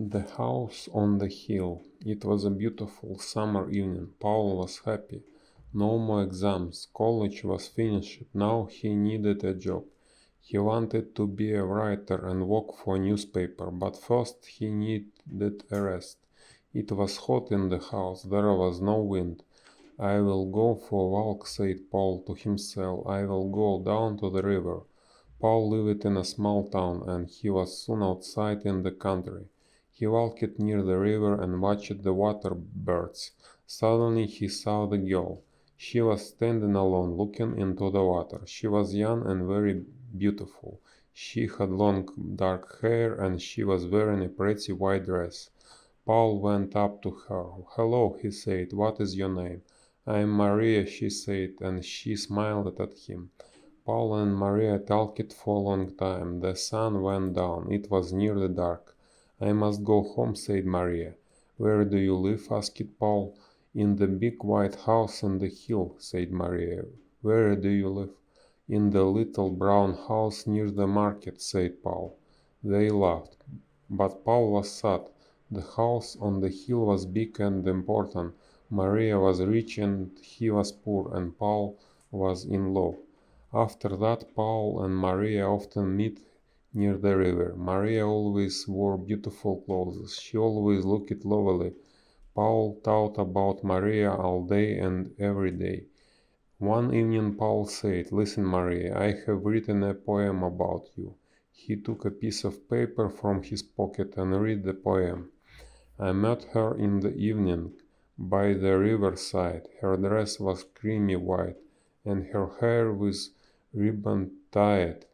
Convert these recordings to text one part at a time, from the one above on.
The house on the hill. It was a beautiful summer evening. Paul was happy. No more exams. College was finished. Now he needed a job. He wanted to be a writer and work for a newspaper, but first he needed a rest. It was hot in the house. There was no wind. I will go for a walk, said Paul to himself. I will go down to the river. Paul lived in a small town, and he was soon outside in the country. He walked near the river and watched the water birds. Suddenly he saw the girl. She was standing alone, looking into the water. She was young and very beautiful. She had long dark hair, and she was wearing a pretty white dress. Paul went up to her. "Hello," he said. "What is your name?" "I am Maria," she said, and she smiled at him. Paul and Maria talked for a long time. The sun went down. It was nearly dark. "I must go home," said Maria. "Where do you live?" asked Paul. "In the big white house on the hill," said Maria. "Where do you live?" "In the little brown house near the market," said Paul. They laughed, but Paul was sad. The house on the hill was big and important. Maria was rich and he was poor, and Paul was in love. After that, Paul and Maria often met near the river. Maria always wore beautiful clothes. She always looked lovely. Paul thought about Maria all day and every day. One evening Paul said, "Listen, Maria, I have written a poem about you." He took a piece of paper from his pocket and read the poem. "I met her in the evening by the riverside. Her dress was creamy white, and her hair was ribbon tied.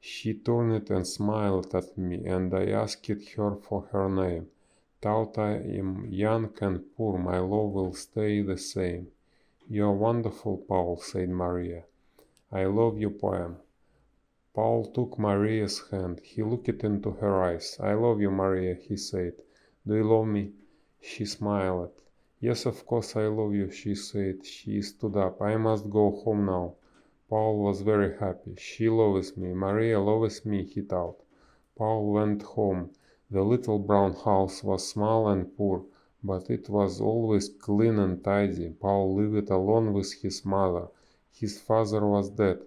She turned and smiled at me, and I asked her for her name. Though I am young and poor, my love will stay the same." "You are wonderful, Paul," said Maria. "I love your poem." Paul took Maria's hand. He looked into her eyes. "I love you, Maria," he said. "Do you love me?" She smiled. "Yes, of course I love you," she said. She stood up. "I must go home now." Paul was very happy. "She loves me. Maria loves me," he thought. Paul went home. The little brown house was small and poor, but it was always clean and tidy. Paul lived alone with his mother. His father was dead.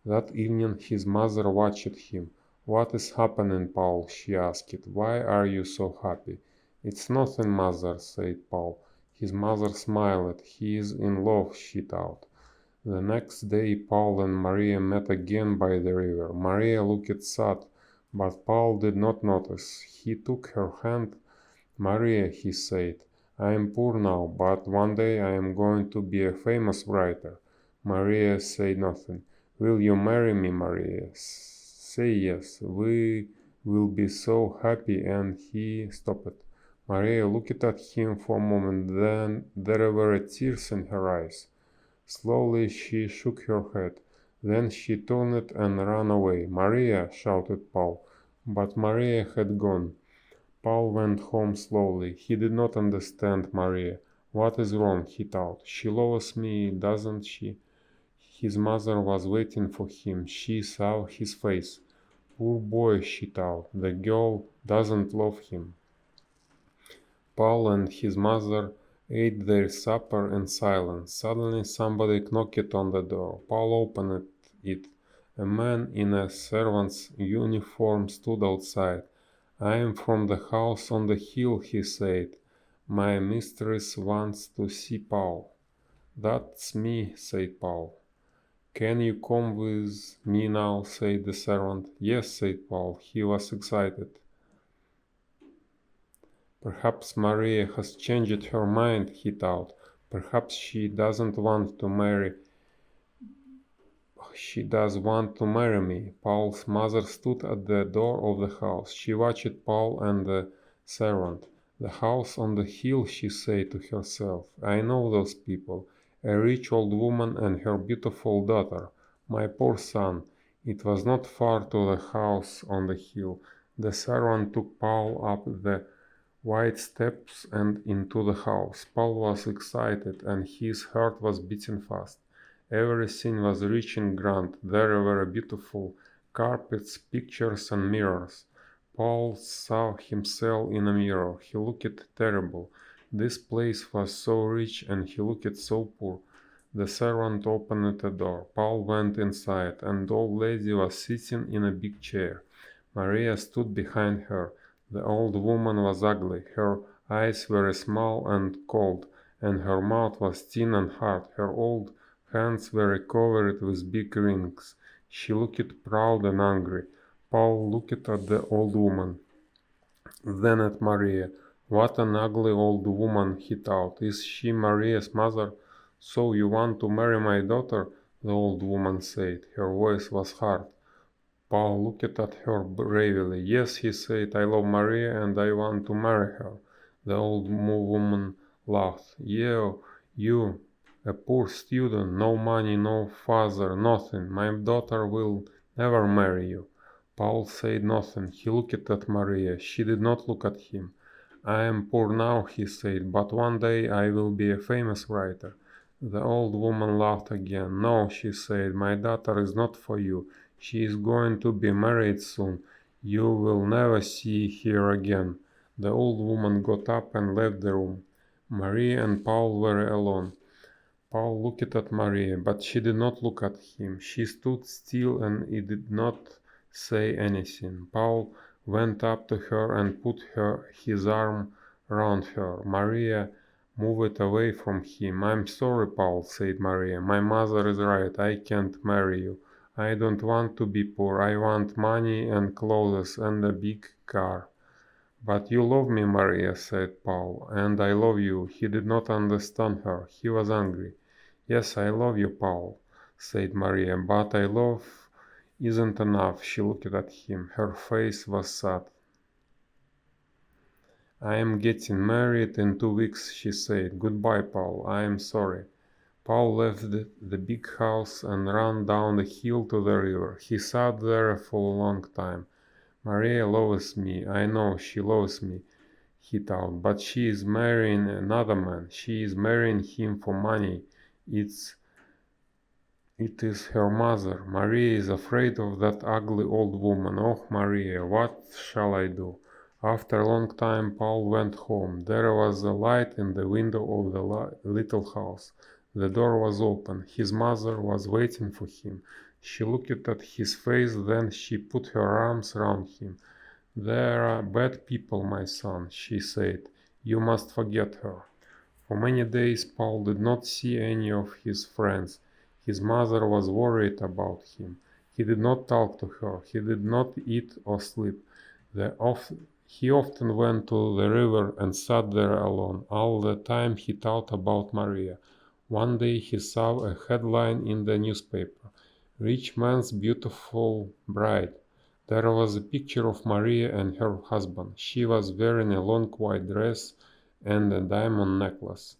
That evening his mother watched him. "What is happening, Paul?" she asked. "Why are you so happy?" "It's nothing, mother," said Paul. His mother smiled. "He is in love," she thought. The next day Paul and Maria met again by the river. Maria looked sad, but Paul did not notice. He took her hand. "Maria," he said, "I am poor now, but one day I am going to be a famous writer." Maria said nothing. "Will you marry me, Maria? Say yes. We will be so happy," and he stopped. Maria looked at him for a moment, then there were tears in her eyes. Slowly she shook her head. Then she turned and ran away. "Maria!" shouted Paul. But Maria had gone. Paul went home slowly. He did not understand Maria. "What is wrong?" he thought. "She loves me, doesn't she?" His mother was waiting for him. She saw his face. "Poor boy," she thought. "The girl doesn't love him." Paul and his mother ate their supper in silence. Suddenly somebody knocked on the door. Paul opened it. A man in a servant's uniform stood outside. "I am from the house on the hill," he said. "My mistress wants to see Paul." "That's me," said Paul. "Can you come with me now?" said the servant. "Yes," said Paul. He was excited. Perhaps Maria has changed her mind, he thought. Perhaps she doesn't want to marry. She does want to marry me. Paul's mother stood at the door of the house. She watched Paul and the servant. "The house on the hill," she said to herself. "I know those people. A rich old woman and her beautiful daughter. My poor son." It was not far to the house on the hill. The servant took Paul up the wide steps and into the house. Paul was excited, and his heart was beating fast. Everything was rich and grand. There were beautiful carpets, pictures, and mirrors. Paul saw himself in a mirror. He looked terrible. This place was so rich and he looked so poor. The servant opened the door. Paul went inside, and the old lady was sitting in a big chair. Maria stood behind her. The old woman was ugly. Her eyes were small and cold, and her mouth was thin and hard. Her old hands were covered with big rings. She looked proud and angry. Paul looked at the old woman, then at Maria. What an ugly old woman, he thought. Is she Maria's mother? So you want to marry my daughter? The old woman said. Her voice was hard. Paul looked at her bravely. Yes, he said, I love Maria and I want to marry her. The old woman laughed. You, a poor student, no money, no father, nothing. My daughter will never marry you. Paul said nothing. He looked at Maria. She did not look at him. I am poor now, he said, but one day I will be a famous writer. The old woman laughed again. No, she said, my daughter is not for you. She is going to be married soon. You will never see her again. The old woman got up and left the room. Maria and Paul were alone. Paul looked at Maria, but she did not look at him. She stood still and he did not say anything. Paul went up to her and put his arm round her. Maria moved away from him. I'm sorry, Paul, said Maria. My mother is right. I can't marry you. I don't want to be poor. I want money and clothes and a big car. But you love me, Maria, said Paul, and I love you. He did not understand her. He was angry. Yes, I love you, Paul, said Maria, but I love isn't enough. She looked at him. Her face was sad. I am getting married in 2 weeks, she said. Goodbye, Paul. I am sorry. Paul left the big house and ran down the hill to the river. He sat there for a long time. Maria loves me. I know she loves me, he thought, but she is marrying another man. She is marrying him for money. It is her mother. Maria is afraid of that ugly old woman. Oh, Maria, what shall I do? After a long time, Paul went home. There was a light in the window of the little house. The door was open. His mother was waiting for him. She looked at his face, then she put her arms round him. There are bad people, my son, she said. You must forget her. For many days Paul did not see any of his friends. His mother was worried about him. He did not talk to her. He did not eat or sleep. He often went to the river and sat there alone. All the time he thought about Maria. One day he saw a headline in the newspaper. Rich man's beautiful bride. There was a picture of Maria and her husband. She was wearing a long white dress and a diamond necklace.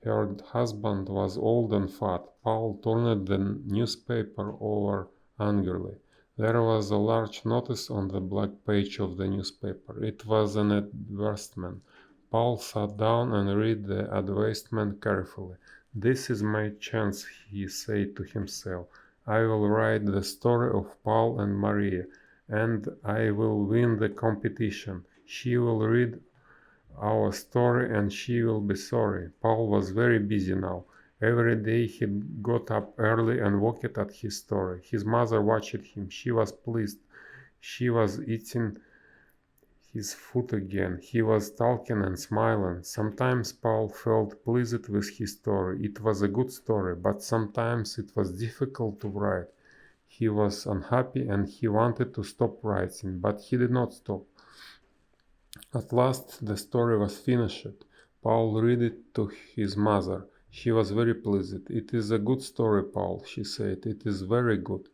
Her husband was old and fat. Paul turned the newspaper over angrily. There was a large notice on the black page of the newspaper. It was an advertisement. Paul sat down and read the advertisement carefully. This is my chance, he said to himself. I will write the story of Paul and Maria, and I will win the competition. She will read our story and she will be sorry. Paul was very busy now. Every day he got up early and worked at his story. His mother watched him. She was pleased. She was eating his food again. He was talking and smiling. Sometimes Paul felt pleased with his story. It was a good story, but sometimes it was difficult to write. He was unhappy and he wanted to stop writing, but he did not stop. At last the story was finished. Paul read it to his mother. She was very pleased. It is a good story, Paul, she said. It is very good.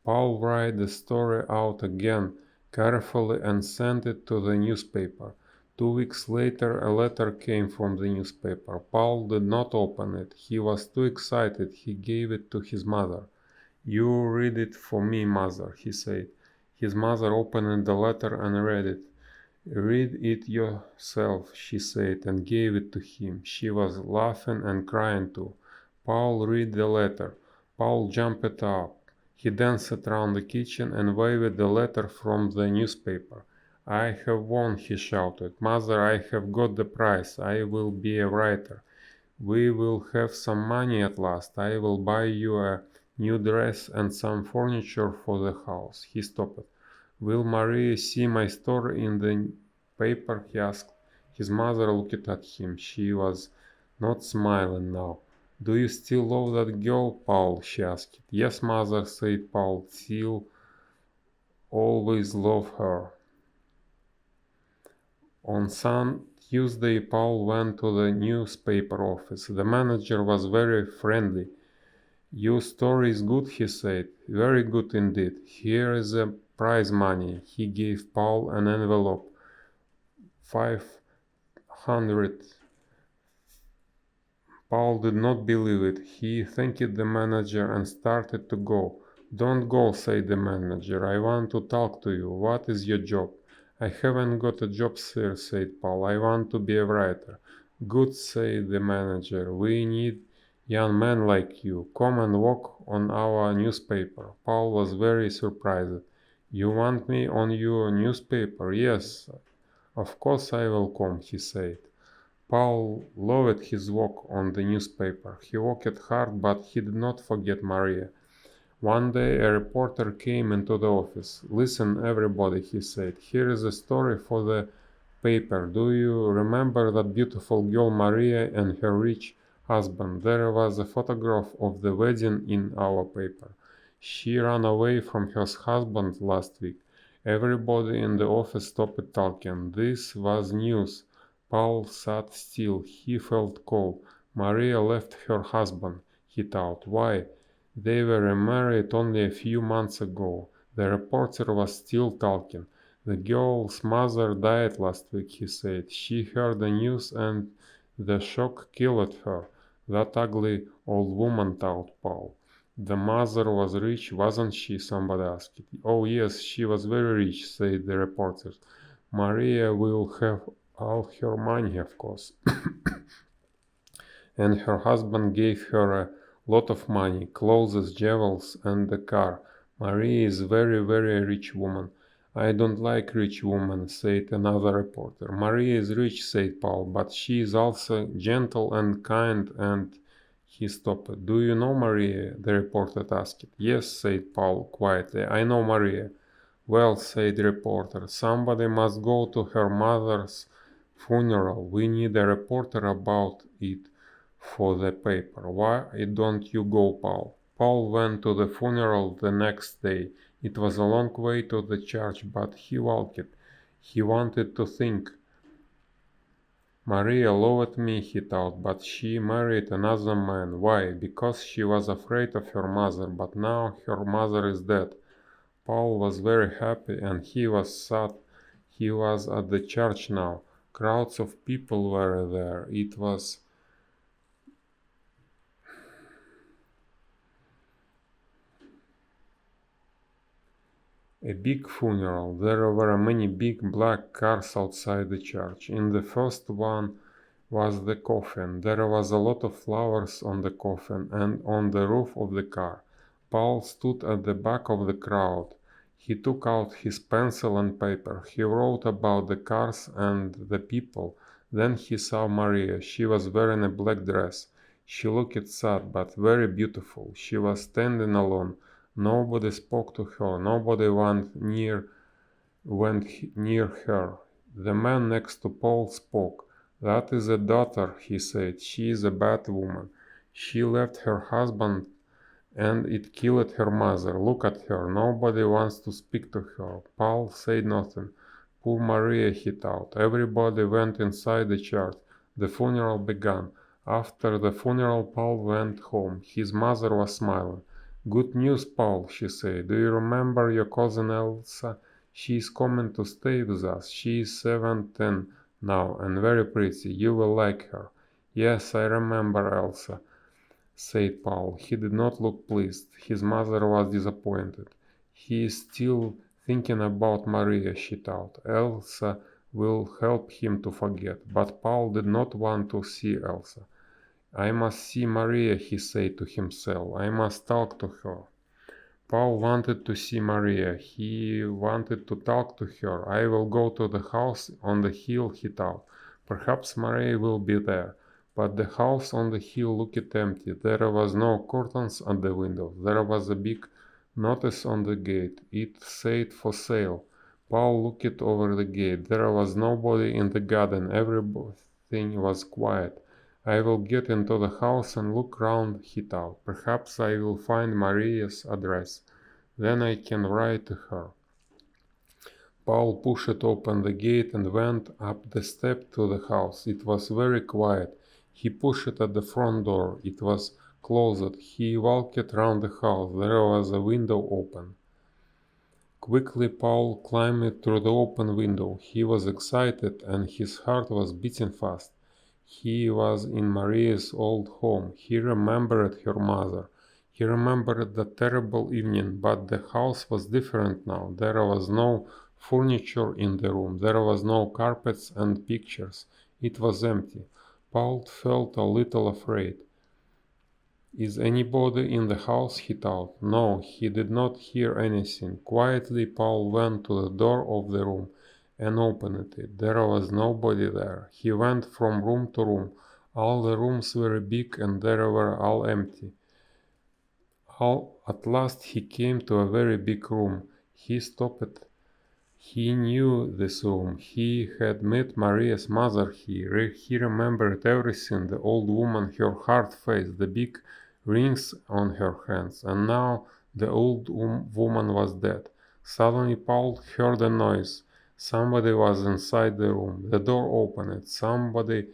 Paul read the story out again carefully and sent it to the newspaper. 2 weeks later a letter came from the newspaper. Paul did not open it. He was too excited. He gave it to his mother. You read it for me, mother, he said. His mother opened the letter and read it. Read it yourself, she said, and gave it to him. She was laughing and crying too. Paul read the letter. Paul jumped up. He danced around the kitchen and waved the letter from the newspaper. I have won, he shouted. Mother, I have got the prize. I will be a writer. We will have some money at last. I will buy you a new dress and some furniture for the house. He stopped. Will Maria see my story in the paper? He asked. His mother looked at him. She was not smiling now. Do you still love that girl, Paul? She asked. Yes, mother, said Paul. Still always love her. On Tuesday, Paul went to the newspaper office. The manager was very friendly. Your story is good, he said. Very good indeed. Here is the prize money. He gave Paul an envelope. 500. Paul did not believe it. He thanked the manager and started to go. Don't go, said the manager. I want to talk to you. What is your job? I haven't got a job, sir, said Paul. I want to be a writer. Good, said the manager. We need young men like you. Come and work on our newspaper. Paul was very surprised. You want me on your newspaper? Yes, of course I will come, he said. Paul loved his work on the newspaper. He worked hard, but he did not forget Maria. One day a reporter came into the office. Listen, everybody, he said. Here is a story for the paper. Do you remember that beautiful girl Maria and her rich husband? There was a photograph of the wedding in our paper. She ran away from her husband last week. Everybody in the office stopped talking. This was news. Paul sat still. He felt cold. Maria left her husband, he thought. Why? They were married only a few months ago. The reporter was still talking. The girl's mother died last week, he said. She heard the news and the shock killed her. That ugly old woman, thought Paul. The mother was rich, wasn't she? Somebody asked. Oh, yes, she was very rich, said the reporter. Maria will have all her money, of course. And her husband gave her a lot of money, clothes, jewels, and a car. Maria is very, very rich woman. I don't like rich women, said another reporter. Maria is rich, said Paul, but she is also gentle and kind and... He stopped. Do you know Maria? The reporter asked. Yes, said Paul quietly. I know Maria. Well, said the reporter, somebody must go to her mother's funeral. We need a reporter about it for the paper. Why don't you go, Paul? Paul went to the funeral the next day. It was a long way to the church, but he walked. He wanted to think. Maria loved me, he thought, but she married another man. Why? Because she was afraid of her mother, but now her mother is dead. Paul was very happy and he was sad. He was at the church now. Crowds of people were there. It was a big funeral. There were many big black cars outside the church. In the first one was the coffin. There was a lot of flowers on the coffin and on the roof of the car. Paul stood at the back of the crowd. He took out his pencil and paper. He wrote about the cars and the people. Then he saw Maria. She was wearing a black dress. She looked sad but very beautiful. She was standing alone. Nobody spoke to her. Nobody went near her. The man next to Paul spoke. That is a daughter, he said. She is a bad woman. She left her husband and it killed her mother. Look at her. Nobody wants to speak to her. Paul said nothing. Poor Maria, he thought. Everybody went inside the church. The funeral began. After the funeral, Paul went home. His mother was smiling. Good news, Paul, she said. Do you remember your cousin Elsa? She is coming to stay with us. She is 17 now and very pretty. You will like her. Yes, I remember Elsa, said Paul. He did not look pleased. His mother was disappointed. He is still thinking about Maria, she thought. Elsa will help him to forget. But Paul did not want to see Elsa. I must see Maria, he said to himself. I must talk to her. Paul wanted to see Maria. He wanted to talk to her. I will go to the house on the hill, he thought. Perhaps Maria will be there. But the house on the hill looked empty. There was no curtains at the window. There was a big notice on the gate. It said for sale. Paul looked over the gate. There was nobody in the garden. Everything was quiet. I will get into the house and look round, he thought. Perhaps I will find Maria's address. Then I can write to her. Paul pushed open the gate and went up the step to the house. It was very quiet. He pushed at the front door. It was closed. He walked round the house. There was a window open. Quickly Paul climbed through the open window. He was excited and his heart was beating fast. He was in Maria's old home. He remembered her mother. He remembered the terrible evening, but the house was different now. There was no furniture in the room. There was no carpets and pictures. It was empty. Paul felt a little afraid. Is anybody in the house? He thought. No, he did not hear anything. Quietly Paul went to the door of the room and opened it. There was nobody there. He went from room to room. All the rooms were big and they were all empty. At last he came to a very big room. He stopped. He knew this room. He had met Maria's mother here. He remembered everything, the old woman, her hard face, the big rings on her hands, and now the old woman was dead. Suddenly Paul heard a noise. Somebody was inside the room. The door opened. Somebody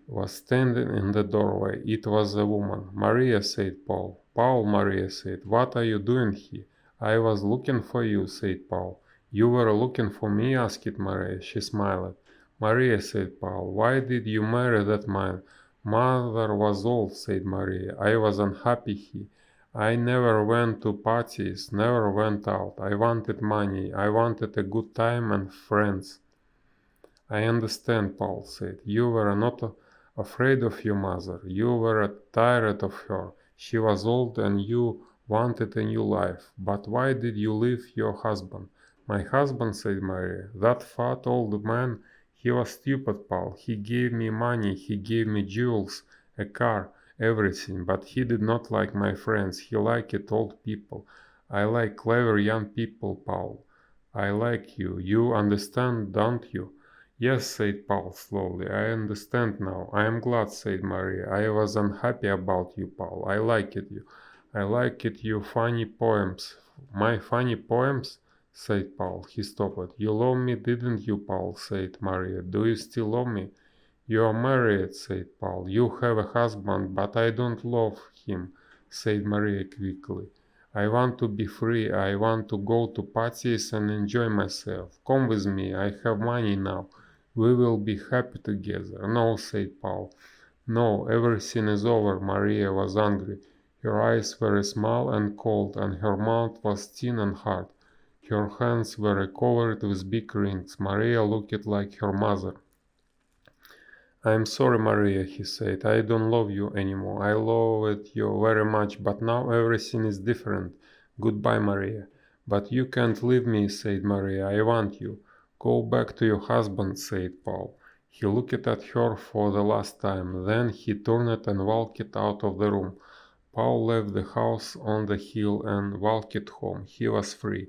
was standing in the doorway. It was a woman. Maria, said Paul. Paul, Maria said, what are you doing here? I was looking for you, said Paul. You were looking for me? Asked Maria. She smiled. Maria, said Paul, why did you marry that man? Mother was old, said Maria. I was unhappy here. I never went to parties, never went out. I wanted money. I wanted a good time and friends. I understand, Paul said. You were not afraid of your mother. You were tired of her. She was old and you wanted a new life. But why did you leave your husband? My husband, said Maria. That fat old man, he was stupid, Paul. He gave me money, he gave me jewels, a car, everything. But he did not like my friends. He liked old people. I like clever young people, Paul. I like you. You understand, don't you? Yes, said Paul slowly. I understand now. I am glad, said Maria. I was unhappy about you, Paul. I liked you. I liked your funny poems. My funny poems? Said Paul. He stopped. You love me, didn't you, Paul? Said Maria. Do you still love me? You are married, said Paul. You have a husband, but I don't love him, said Maria quickly. I want to be free. I want to go to parties and enjoy myself. Come with me. I have money now. We will be happy together. No, said Paul. No, everything is over. Maria was angry. Her eyes were small and cold, and her mouth was thin and hard. Her hands were covered with big rings. Maria looked like her mother. I am sorry, Maria, he said. I don't love you anymore. I loved you very much, but now everything is different. Goodbye, Maria. But you can't leave me, said Maria. I want you. Go back to your husband, said Paul. He looked at her for the last time. Then he turned and walked out of the room. Paul left the house on the hill and walked home. He was free.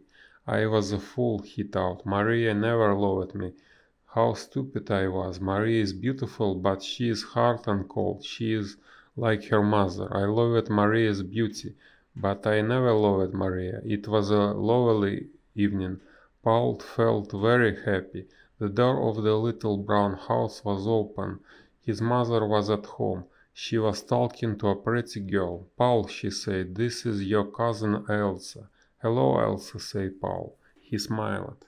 I was a fool, he thought. Maria never loved me. How stupid I was. Maria is beautiful, but she is hard and cold. She is like her mother. I loved Maria's beauty, but I never loved Maria. It was a lovely evening. Paul felt very happy. The door of the little brown house was open. His mother was at home. She was talking to a pretty girl. Paul, she said, this is your cousin Elsa. Hello, Elsa, said Paul. He smiled.